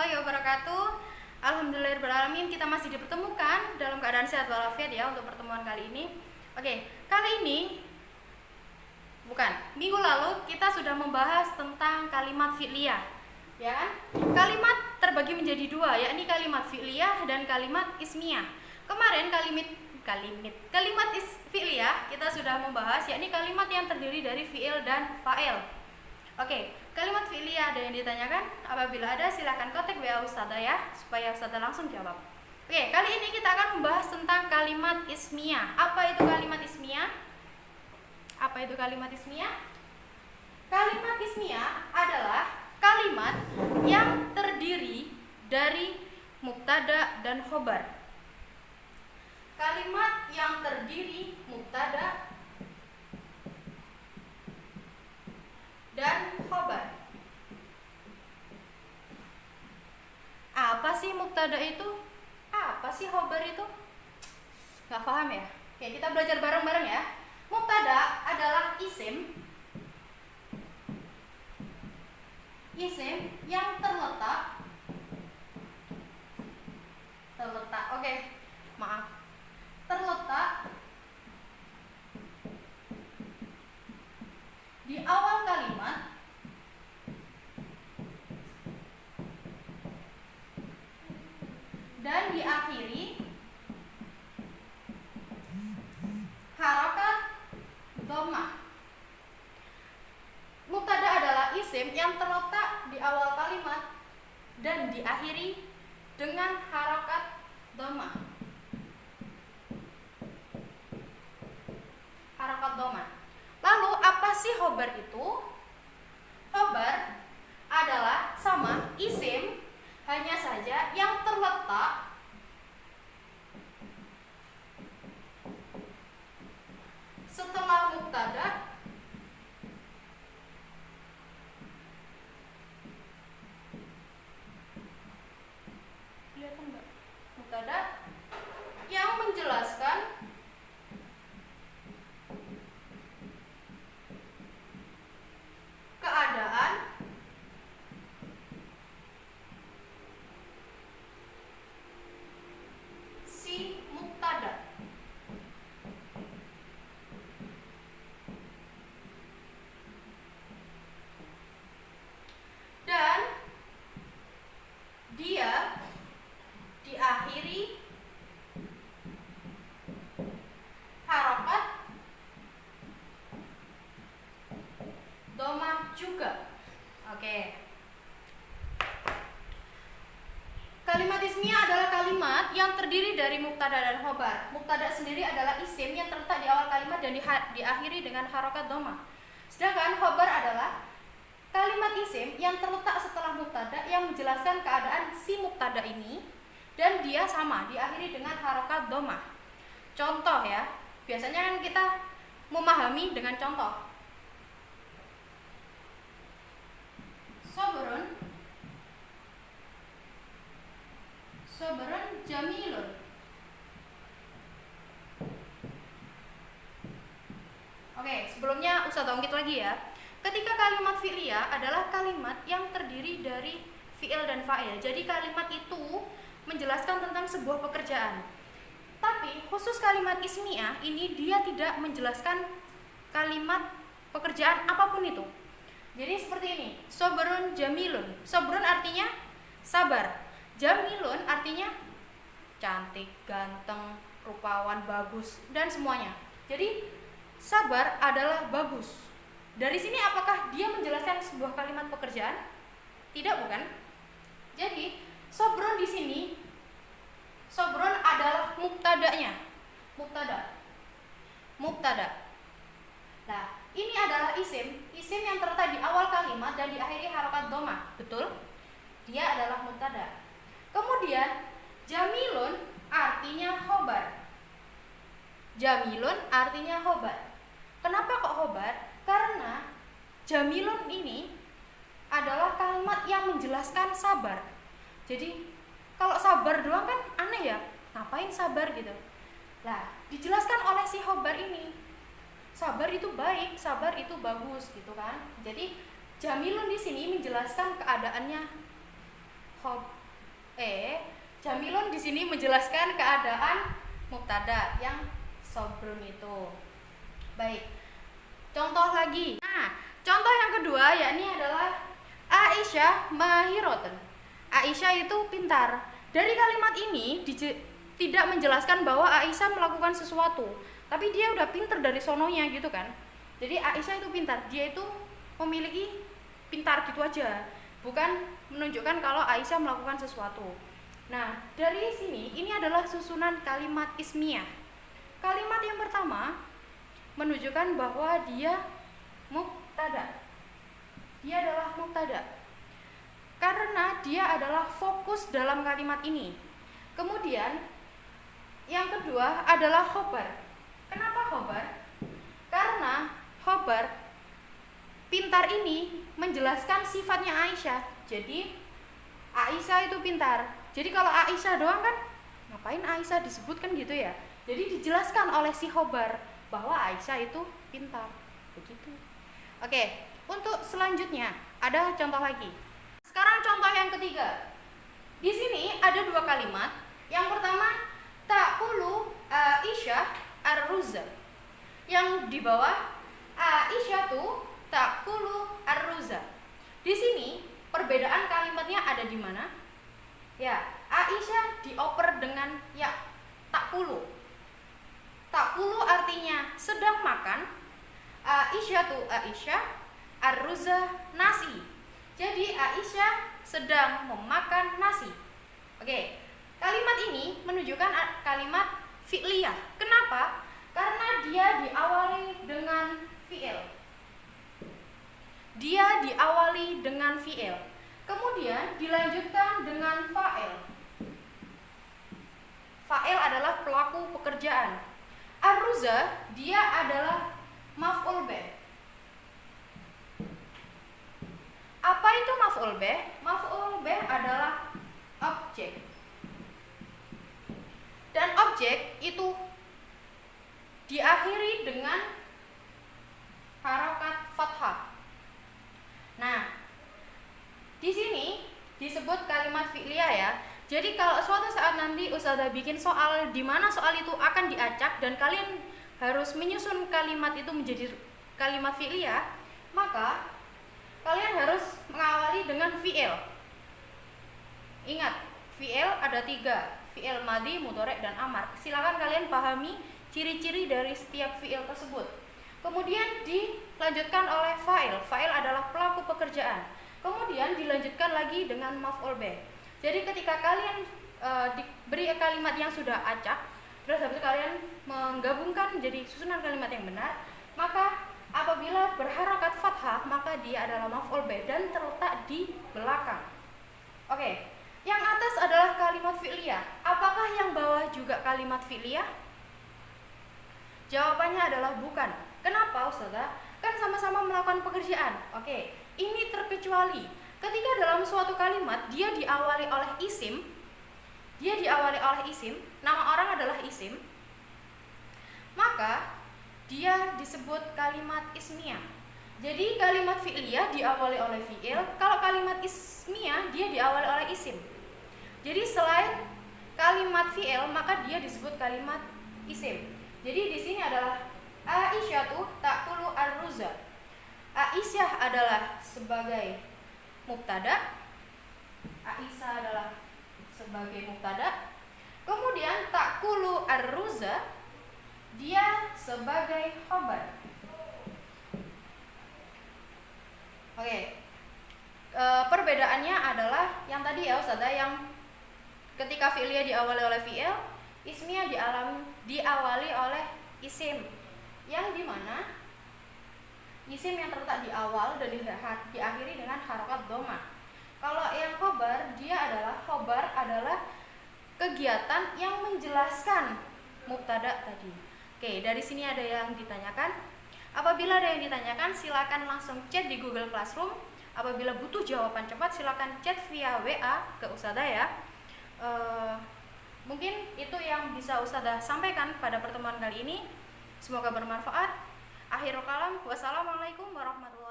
warahmatullahi wabarakatuh. Alhamdulillahirrahmanirrahim, kita masih dipertemukan dalam keadaan sehat walafiat ya untuk pertemuan kali ini. Oke, minggu lalu kita sudah membahas tentang kalimat fi'liyah, ya kan? Kalimat terbagi menjadi dua, yakni kalimat fi'liyah dan kalimat ismiyah. Kemarin kalimat fi'liyah kita sudah membahas, yakni kalimat yang terdiri dari fi'il dan fa'il. Oke, kalimat fi'liyah ada yang ditanyakan? Apabila ada silahkan kontak WA Ustadzah ya, supaya Ustadzah langsung jawab. Oke, kali ini kita akan membahas tentang kalimat ismiyah. Apa itu kalimat ismiyah? Kalimat ismiyah adalah kalimat yang terdiri dari mubtada dan khobar. Kalimat yang terdiri mubtada dan khobar. Apa sih mubtada itu? Apa sih khobar itu? Gak paham ya? Oke, kita belajar bareng-bareng ya. Mubtada adalah isim yang terletak di awal kalimat dan diakhiri harakat dhammah. Mubtada adalah isim yang terletak di awal kalimat dan diakhiri dengan harakat dhammah. Lalu apa sih khobar itu? Khobar adalah sama isim, hanya saja yang terletak setelah mubtada yang menjelaskan keadaan si mubtada. Dan dia diakhiri harakat dhammah juga. Oke. Kalimat ismiyah adalah kalimat yang terdiri dari mubtada dan khobar. Mubtada sendiri adalah isim yang terletak di awal kalimat dan diakhiri dengan harakat dhammah. Sedangkan khobar adalah kalimat isim yang terletak setelah mubtada yang menjelaskan keadaan si mubtada ini dan dia sama diakhiri dengan harakat dhammah. Contoh ya, biasanya kan kita memahami dengan contoh. Sabrun jamilun. Oke, sebelumnya Ustadzah ungkit lagi ya. Ketika kalimat fi'liyah adalah kalimat yang terdiri dari fi'il dan fa'il. Jadi kalimat itu menjelaskan tentang sebuah pekerjaan. Tapi khusus kalimat ismiyah ini dia tidak menjelaskan kalimat pekerjaan apapun itu. Jadi seperti ini, sabrun jamilun. Sabrun artinya sabar. Jamilun artinya cantik, ganteng, rupawan, bagus, dan semuanya. Jadi sabar adalah bagus. Dari sini apakah dia menjelaskan sebuah kalimat pekerjaan? Tidak, bukan? Jadi sabrun di sini, sabrun adalah mubtadanya. Mubtada. Nah, ini adalah isim yang terletak di awal kalimat dan diakhiri harakat dhammah. Betul? Dia adalah mubtada. Kemudian jamilun artinya khobar. Kenapa kok khobar? Karena jamilun ini adalah kalimat yang menjelaskan sabar. Jadi kalau sabar doang kan aneh ya, ngapain sabar gitu. Nah, dijelaskan oleh si khobar ini, sabar itu baik, sabar itu bagus gitu kan. Jadi jamilun di sini menjelaskan keadaannya Jamilun di sini menjelaskan keadaan mubtada yang sobrun itu. Baik. Contoh lagi. Nah, contoh yang kedua yakni adalah Aisyah mahirotun. Aisyah itu pintar. Dari kalimat ini tidak menjelaskan bahwa Aisyah melakukan sesuatu, tapi dia udah pintar dari sononya gitu kan. Jadi Aisyah itu pintar, dia itu memiliki pintar gitu aja, bukan menunjukkan kalau Aisyah melakukan sesuatu. Nah, dari sini ini adalah susunan kalimat ismiyah. Kalimat yang pertama menunjukkan bahwa dia mubtada. Dia adalah mubtada karena dia adalah fokus dalam kalimat ini. Kemudian yang kedua adalah khobar. Kenapa khobar? Karena khobar pintar ini menjelaskan sifatnya Aisyah. Jadi Aisyah itu pintar. Jadi kalau Aisyah doang kan ngapain Aisyah disebutkan gitu ya. Jadi dijelaskan oleh si khobar bahwa Aisyah itu pintar. Begitu. Oke, untuk selanjutnya ada contoh lagi. Sekarang contoh yang ketiga. Di sini ada dua kalimat. Yang pertama ta'kulu Aisyah ar-ruza. Yang di bawah Aisyah tuh ta'kulu ar-ruza. Di sini perbedaan kalimatnya ada di mana? Ya, Aisyah dioper dengan ya ta'kulu. Ta'kulu artinya sedang makan. Aisyah tuh Aisyah, ar-ruza nasi. Jadi Aisyah sedang memakan nasi. Oke. Kalimat ini menunjukkan kalimat fi'liyah. Kenapa? Karena dia diawali dengan fi'il. Dia diawali dengan fi'il. Kemudian dilanjutkan dengan fa'il. Fa'il adalah pelaku pekerjaan. Ar-ruza dia adalah maf'ul bih. Apa itu maf'ul bih? Maf'ul bih adalah objek. Dan objek itu diakhiri dengan harokat fathah. Nah, di sini disebut kalimat fi'liyah ya. Jadi kalau suatu saat nanti Ustazah bikin soal di mana soal itu akan diacak dan kalian harus menyusun kalimat itu menjadi kalimat fi'liyah, maka kalian harus mengawali dengan fi'il. Ingat, fi'il ada 3, fi'il madhi, mudhari, dan amar. Silakan kalian pahami ciri-ciri dari setiap fi'il tersebut. Kemudian dilanjutkan oleh fa'il. Fa'il adalah pelaku pekerjaan. Kemudian dilanjutkan lagi dengan maf'ul bih. Jadi ketika kalian diberi kalimat yang sudah acak, terus habis itu kalian menggabungkan menjadi susunan kalimat yang benar, maka apabila berharokat fathah, maka dia adalah maf'ul bih dan terletak di belakang. Oke, yang atas adalah kalimat fi'liyah. Apakah yang bawah juga kalimat fi'liyah? Jawabannya adalah bukan. Kenapa, Ustazah? Kan sama-sama melakukan pekerjaan. Oke, ini terkecuali ketika dalam suatu kalimat dia diawali oleh isim, nama orang adalah isim, maka dia disebut kalimat ismiyah. Jadi kalimat fi'liyah diawali oleh fi'il, kalau kalimat ismiyah dia diawali oleh isim. Jadi selain kalimat fi'il maka dia disebut kalimat isim. Jadi di sini adalah Aisyatu ta'kulu ar-ruza. Aisyah adalah sebagai mubtada. Aisyah adalah sebagai mubtada. Kemudian ta'kulu ar-ruza dia sebagai khabar. Oke. Perbedaannya adalah yang tadi ya Ustazah, yang ketika fi'liyah diawali oleh fi'il, ismiyah diawali oleh isim. Yang dimana isim yang terletak di awal dan diakhiri dengan harokat dhamma. Kalau yang khobar, khobar adalah kegiatan yang menjelaskan mubtada tadi. Oke, dari sini ada yang ditanyakan. Apabila ada yang ditanyakan, silakan langsung chat di Google Classroom. Apabila butuh jawaban cepat, silakan chat via WA ke Ustazah ya. Mungkin itu yang bisa Ustazah sampaikan pada pertemuan kali ini. Semoga bermanfaat. Akhirul kalam, wassalamualaikum warahmatullahi wabarakatuh.